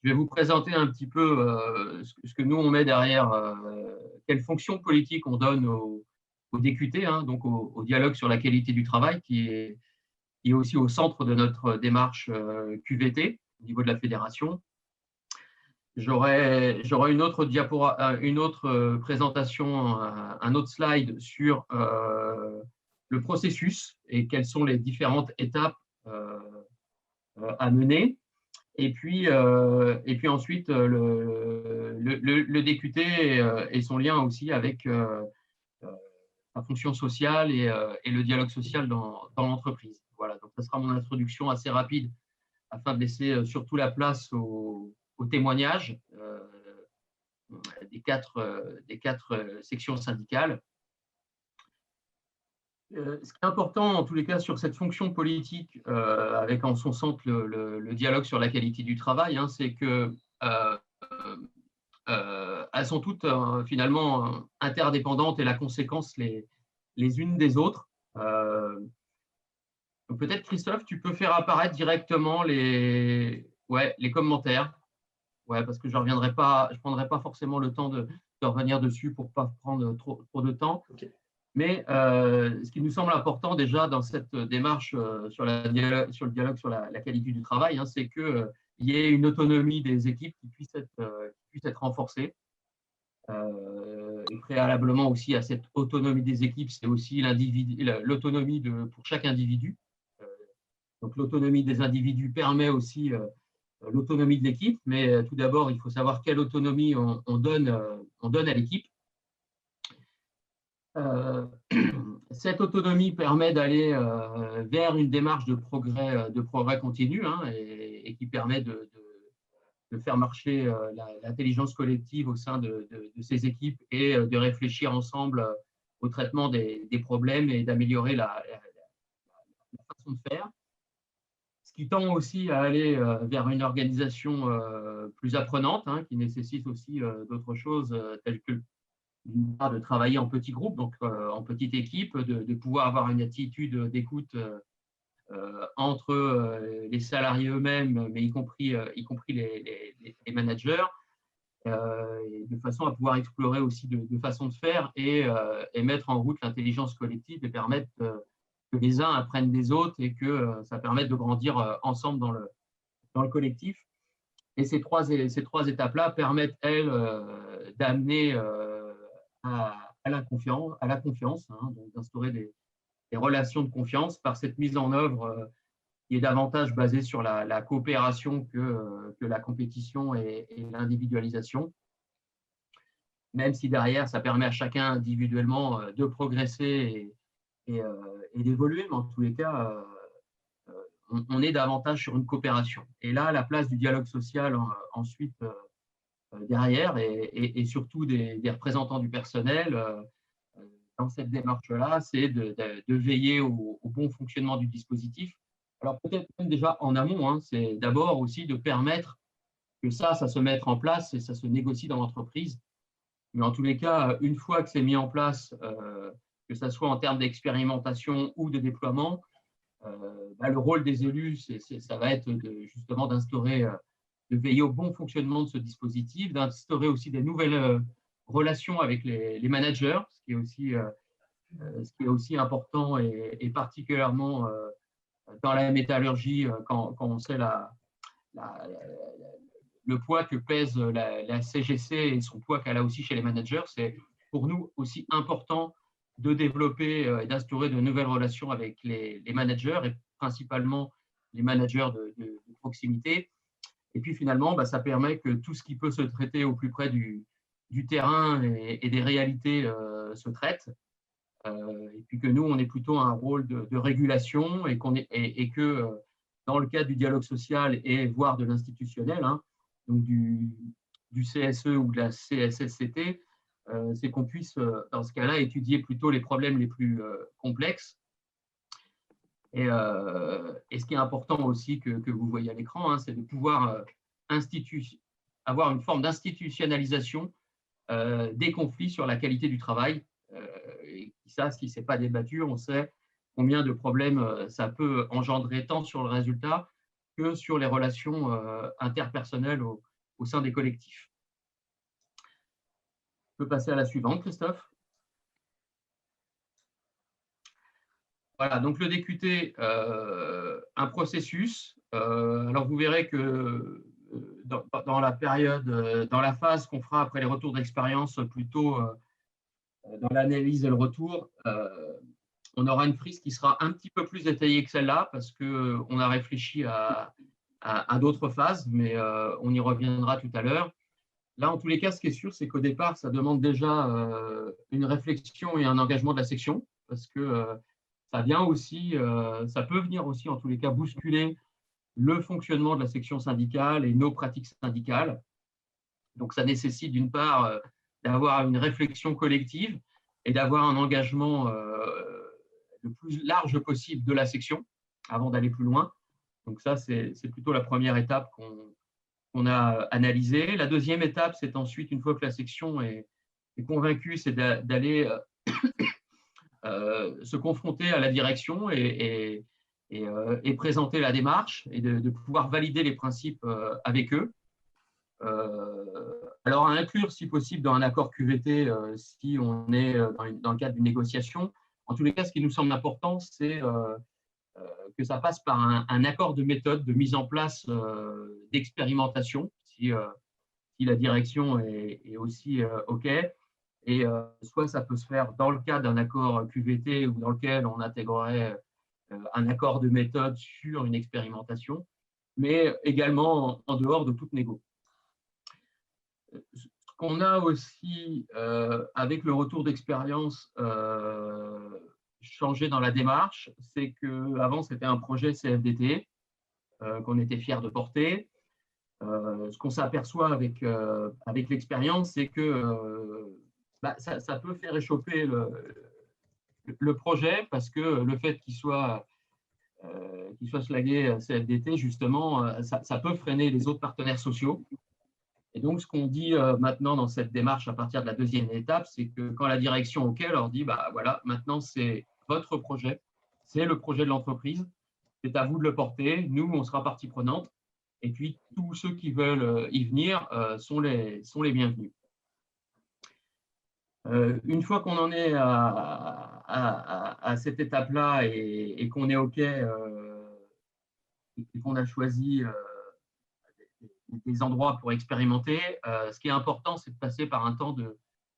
Je vais vous présenter un petit peu ce que nous, on met derrière, quelle fonction politique on donne au DQT, hein, donc au dialogue sur la qualité du travail, qui est aussi au centre de notre démarche QVT au niveau de la fédération. J'aurai une autre présentation, un autre slide sur le processus et quelles sont les différentes étapes à mener. Et puis ensuite, le DQT et son lien aussi avec la fonction sociale et le dialogue social dans l'entreprise. Voilà, donc ça sera mon introduction assez rapide afin de laisser surtout la place au témoignage des quatre sections syndicales. Ce qui est important, en tous les cas, sur cette fonction politique, avec en son centre le dialogue sur la qualité du travail, hein, c'est que elles sont toutes finalement interdépendantes et la conséquence les unes des autres. Donc peut-être, Christophe, tu peux faire apparaître directement les commentaires. Ouais, parce que je ne prendrai pas forcément le temps de revenir dessus pour ne pas prendre trop de temps. Okay. Mais ce qui nous semble important déjà dans cette démarche sur le dialogue sur la qualité du travail, hein, c'est qu'il y ait une autonomie des équipes qui puisse être renforcée. Et préalablement aussi à cette autonomie des équipes, c'est aussi l'autonomie pour chaque individu. Donc l'autonomie des individus permet aussi l'autonomie de l'équipe, mais tout d'abord, il faut savoir quelle autonomie on donne à l'équipe. Cette autonomie permet d'aller vers une démarche de progrès continu, hein, et qui permet de faire marcher l'intelligence collective au sein de ces équipes et de réfléchir ensemble au traitement des problèmes et d'améliorer la façon de faire. Ce qui tend aussi à aller vers une organisation plus apprenante, hein, qui nécessite aussi d'autres choses telles que de travailler en petits groupes, donc en petite équipe, de pouvoir avoir une attitude d'écoute entre les salariés eux-mêmes, mais y compris les managers, de façon à pouvoir explorer aussi de façons de faire et mettre en route l'intelligence collective et permettre que les uns apprennent des autres et que ça permette de grandir ensemble dans le collectif. Et ces trois étapes-là permettent, elles, d'amener à la confiance, hein, donc d'instaurer des relations de confiance par cette mise en œuvre qui est davantage basée sur la coopération que la compétition et l'individualisation. Même si derrière, ça permet à chacun individuellement de progresser et d'évoluer, mais en tous les cas, on est davantage sur une coopération. Et là, la place du dialogue social ensuite derrière et surtout des représentants du personnel dans cette démarche-là, c'est de veiller au bon fonctionnement du dispositif. Alors peut-être même déjà en amont, hein, c'est d'abord aussi de permettre que ça se mette en place et ça se négocie dans l'entreprise. Mais en tous les cas, une fois que c'est mis en place, que ce soit en termes d'expérimentation ou de déploiement, le rôle des élus, ça va être justement d'instaurer, de veiller au bon fonctionnement de ce dispositif, d'instaurer aussi des nouvelles relations avec les managers, ce qui est aussi important et particulièrement dans la métallurgie, quand on sait le poids que pèse la CGC et son poids qu'elle a aussi chez les managers, c'est pour nous aussi important de développer et d'instaurer de nouvelles relations avec les managers et principalement les managers de proximité. Et puis finalement, ça permet que tout ce qui peut se traiter au plus près du terrain et des réalités se traite. Et puis que nous, on est plutôt un rôle de régulation et que dans le cadre du dialogue social et voire de l'institutionnel, hein, donc du CSE ou de la CSSCT, c'est qu'on puisse, dans ce cas-là, étudier plutôt les problèmes les plus complexes. Et ce qui est important aussi que vous voyez à l'écran, hein, c'est de pouvoir avoir une forme d'institutionnalisation des conflits sur la qualité du travail. Et ça, si ce n'est pas débattu, on sait combien de problèmes ça peut engendrer tant sur le résultat que sur les relations interpersonnelles au sein des collectifs. On peut passer à la suivante, Christophe. Voilà, donc le DQT, un processus. Alors, vous verrez que dans la période, dans la phase qu'on fera après les retours d'expérience, plutôt dans l'analyse et le retour, on aura une frise qui sera un petit peu plus détaillée que celle-là parce qu'on a réfléchi à d'autres phases, mais on y reviendra tout à l'heure. Là, en tous les cas, ce qui est sûr, c'est qu'au départ, ça demande déjà une réflexion et un engagement de la section parce que ça vient aussi, ça peut venir aussi, en tous les cas, bousculer le fonctionnement de la section syndicale et nos pratiques syndicales. Donc, ça nécessite d'une part d'avoir une réflexion collective et d'avoir un engagement le plus large possible de la section avant d'aller plus loin. Donc, ça, c'est plutôt la première étape qu'on a analysée. La deuxième étape, c'est ensuite, une fois que la section est convaincue, c'est d'aller se confronter à la direction et présenter la démarche et de pouvoir valider les principes avec eux. Alors, à inclure, si possible, dans un accord QVT, si on est dans le cadre d'une négociation. En tous les cas, ce qui nous semble important, c'est que ça passe par un accord de méthode de mise en place d'expérimentation, si la direction est aussi OK. Et soit ça peut se faire dans le cadre d'un accord QVT ou dans lequel on intégrerait un accord de méthode sur une expérimentation, mais également en dehors de toute négo. Ce qu'on a aussi, avec le retour d'expérience, changé dans la démarche, c'est qu'avant, c'était un projet CFDT qu'on était fiers de porter. Ce qu'on s'aperçoit avec l'expérience, c'est que ça peut faire échauffer le projet parce que le fait qu'il soit slagué CFDT, justement, ça peut freiner les autres partenaires sociaux. Et donc, ce qu'on dit maintenant dans cette démarche à partir de la deuxième étape, c'est que quand la direction OK leur dit, voilà, maintenant c'est votre projet, c'est le projet de l'entreprise, c'est à vous de le porter, nous, on sera partie prenante, et puis tous ceux qui veulent y venir sont les bienvenus. Une fois qu'on en est à cette étape-là et qu'on est OK et qu'on a choisi des endroits pour expérimenter, ce qui est important, c'est de passer par un temps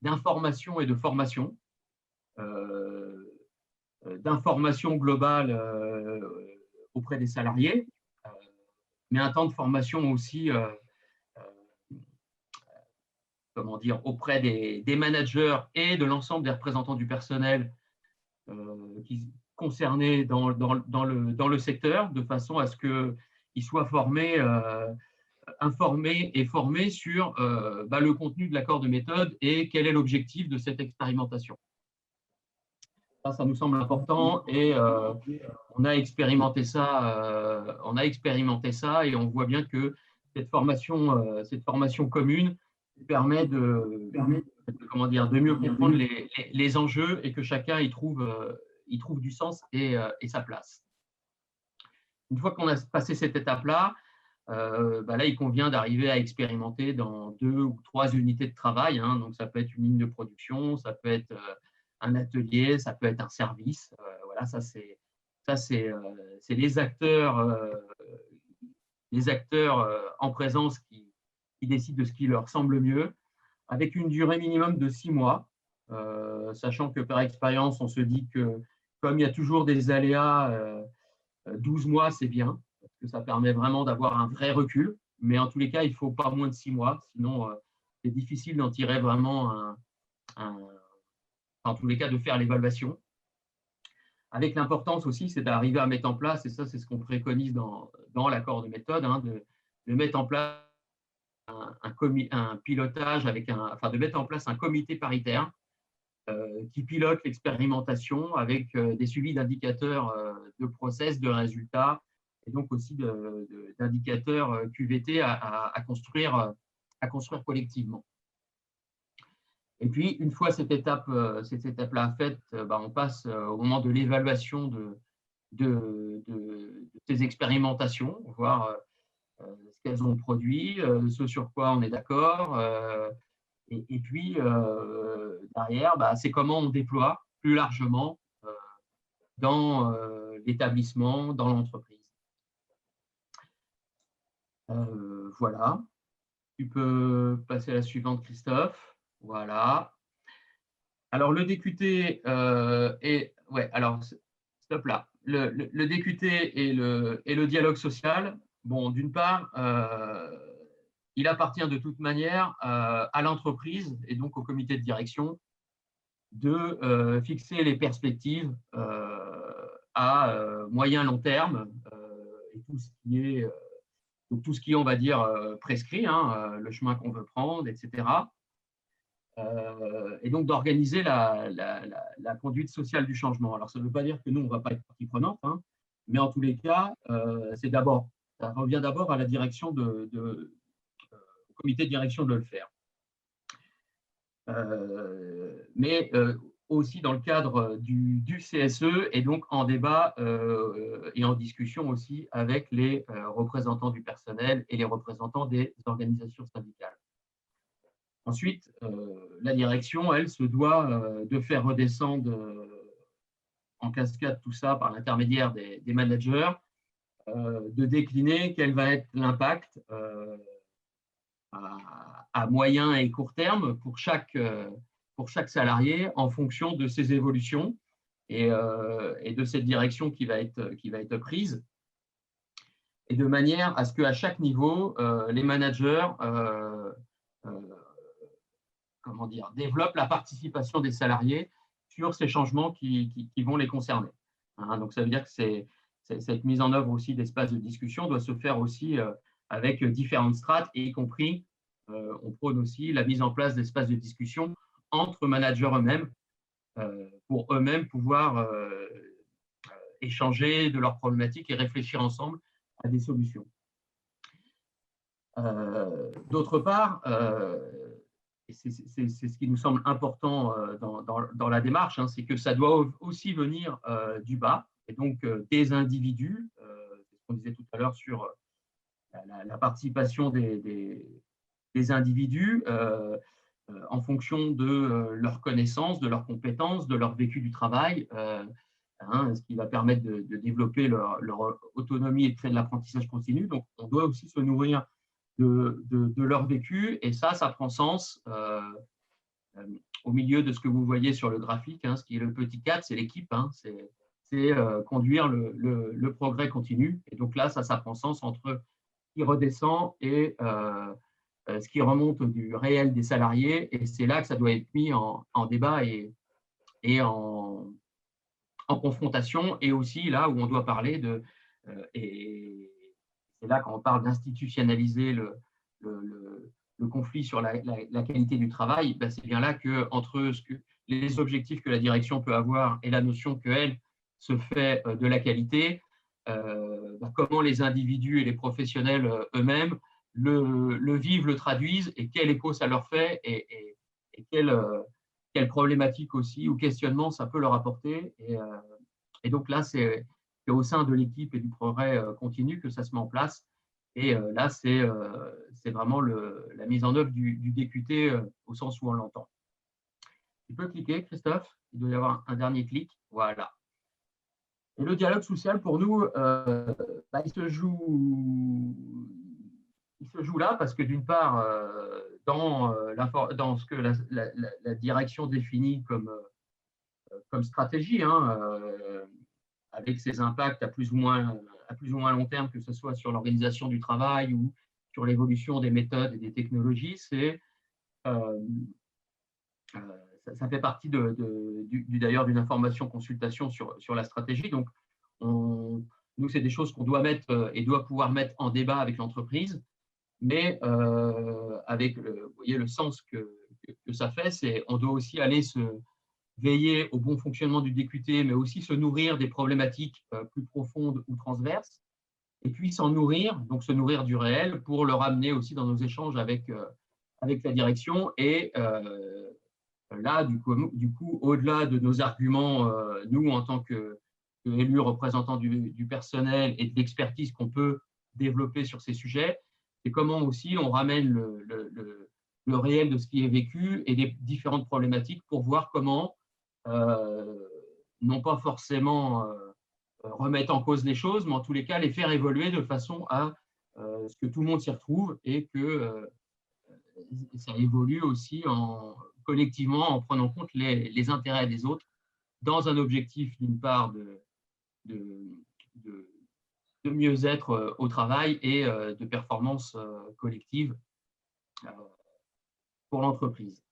d'information et de formation. D'information globale auprès des salariés, mais un temps de formation aussi auprès des managers et de l'ensemble des représentants du personnel concernés dans le secteur, de façon à ce qu'ils soient informés et formés sur le contenu de l'accord de méthode et quel est l'objectif de cette expérimentation. Ça nous semble important et on a expérimenté ça et on voit bien que cette formation commune permet de mieux comprendre les enjeux et que chacun y trouve du sens et sa place. Une fois qu'on a passé cette étape-là, là, il convient d'arriver à expérimenter dans 2 ou 3 unités de travail. Donc, ça peut être une ligne de production, ça peut être un atelier, ça peut être un service. Voilà, ça c'est les acteurs en présence qui décident de ce qui leur semble mieux, avec une durée minimum de 6 mois, sachant que par expérience, on se dit que comme il y a toujours des aléas, 12 mois, c'est bien, parce que ça permet vraiment d'avoir un vrai recul. Mais en tous les cas, il ne faut pas moins de 6 mois, sinon c'est difficile d'en tirer vraiment en tous les cas, de faire l'évaluation. Avec l'importance aussi, c'est d'arriver à mettre en place, et ça, c'est ce qu'on préconise dans l'accord de méthode, de mettre en place un pilotage de mettre en place un comité paritaire qui pilote l'expérimentation avec des suivis d'indicateurs de process, de résultats, et donc aussi d'indicateurs QVT à construire collectivement. Et puis, une fois cette étape-là faite, on passe au moment de l'évaluation de ces expérimentations, voir ce qu'elles ont produit, ce sur quoi on est d'accord. Et puis, derrière, c'est comment on déploie plus largement dans l'établissement, dans l'entreprise. Voilà. Tu peux passer à la suivante, Christophe. Voilà. Alors, le DQT alors, stop là. Le DQT et le dialogue social, bon, d'une part, il appartient de toute manière à l'entreprise et donc au comité de direction de fixer les perspectives à moyen long terme et tout ce qui est, donc tout ce qui est, on va dire, prescrit, hein, le chemin qu'on veut prendre, etc. Et donc d'organiser la conduite sociale du changement. Alors, ça ne veut pas dire que nous, on ne va pas être partie prenante, hein, mais en tous les cas, ça revient d'abord à la direction au comité de direction de le faire. Mais aussi dans le cadre du CSE et donc en débat et en discussion aussi avec les représentants du personnel et les représentants des organisations syndicales. Ensuite, la direction, elle, se doit de faire redescendre en cascade tout ça par l'intermédiaire des managers, de décliner quel va être l'impact à moyen et court terme pour chaque salarié en fonction de ses évolutions et de cette direction qui va être prise. Et de manière à ce qu'à chaque niveau, les managers développent la participation des salariés sur ces changements qui vont les concerner. Hein, donc, ça veut dire que cette mise en œuvre aussi d'espaces de discussion doit se faire aussi avec différentes strates, et y compris, on prône aussi la mise en place d'espaces de discussion entre managers eux-mêmes, pour eux-mêmes pouvoir échanger de leurs problématiques et réfléchir ensemble à des solutions. D'autre part, et c'est ce qui nous semble important dans la démarche, hein, c'est que ça doit aussi venir du bas, et donc des individus, c'est ce qu'on disait tout à l'heure sur la participation des individus en fonction de leurs connaissances, de leurs compétences, de leur vécu du travail, ce qui va permettre de développer leur autonomie et de créer de l'apprentissage continu. Donc, on doit aussi se nourrir de leur vécu, et ça prend sens au milieu de ce que vous voyez sur le graphique, hein, ce qui est le petit 4, c'est l'équipe, hein, c'est conduire le progrès continu. Et donc là, ça prend sens entre ce qui redescend et ce qui remonte du réel des salariés, et c'est là que ça doit être mis en débat et en confrontation, et aussi là où on doit parler de et c'est là quand on parle d'institutionnaliser le conflit sur la qualité du travail, c'est bien là que entre les objectifs que la direction peut avoir et la notion qu'elle se fait de la qualité, comment les individus et les professionnels eux-mêmes le vivent, le traduisent, et quel écho ça leur fait, et quelle problématique aussi ou questionnement ça peut leur apporter. Et donc là, c'est au sein de l'équipe et du progrès continu que ça se met en place. Et là, c'est vraiment la mise en œuvre du DQT au sens où on l'entend. Tu peux cliquer, Christophe. Il doit y avoir un dernier clic. Voilà. Et le dialogue social, pour nous, il se joue là parce que, d'une part, dans ce que la direction définit comme stratégie, hein, avec ses impacts à plus ou moins long terme, que ce soit sur l'organisation du travail ou sur l'évolution des méthodes et des technologies, ça fait partie d'ailleurs d'une information consultation sur la stratégie. Donc, nous, c'est des choses qu'on doit mettre et doit pouvoir mettre en débat avec l'entreprise, mais avec vous voyez, le sens que ça fait, c'est on doit aussi aller veiller au bon fonctionnement du DQT, mais aussi se nourrir des problématiques plus profondes ou transverses, et puis s'en nourrir, donc se nourrir du réel pour le ramener aussi dans nos échanges avec la direction. Et là, du coup, au-delà de nos arguments, nous, en tant qu'élus représentants du personnel et de l'expertise qu'on peut développer sur ces sujets, c'est comment aussi on ramène le réel de ce qui est vécu et des différentes problématiques pour voir comment, non pas forcément remettre en cause les choses, mais en tous les cas les faire évoluer de façon à ce que tout le monde s'y retrouve et que ça évolue aussi collectivement en prenant en compte les intérêts des autres dans un objectif d'une part de, de, de mieux-être au travail et de performance collective pour l'entreprise.